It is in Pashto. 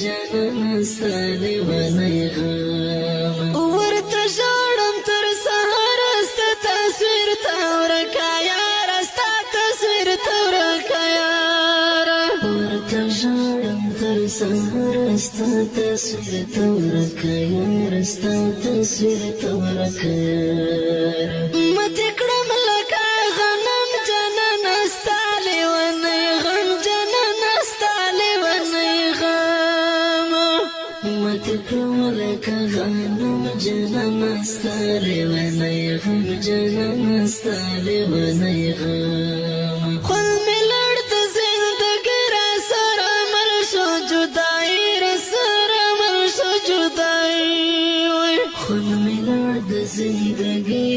جانان ستالي ونغم ورته ژړم تر سهار ستا تصویر ته ورکه یاره ستا تصویر ته ورکه یاره ورته ژړم تر سهار ستا تصویر ته ورکه یاره ستا تصویر ته ورکه یاره متې کړم لکه غنم جانانه ستا لیونی غم جانانه ستا لیونی غم متې کړم لکه غنم جانانه ستا لیونی غم جانانه ستا لیونی غم خوند مې لړ د زندګۍ را سره مل شو جدایي را سره مل شو جدایي خوند مې لړ د زندګۍ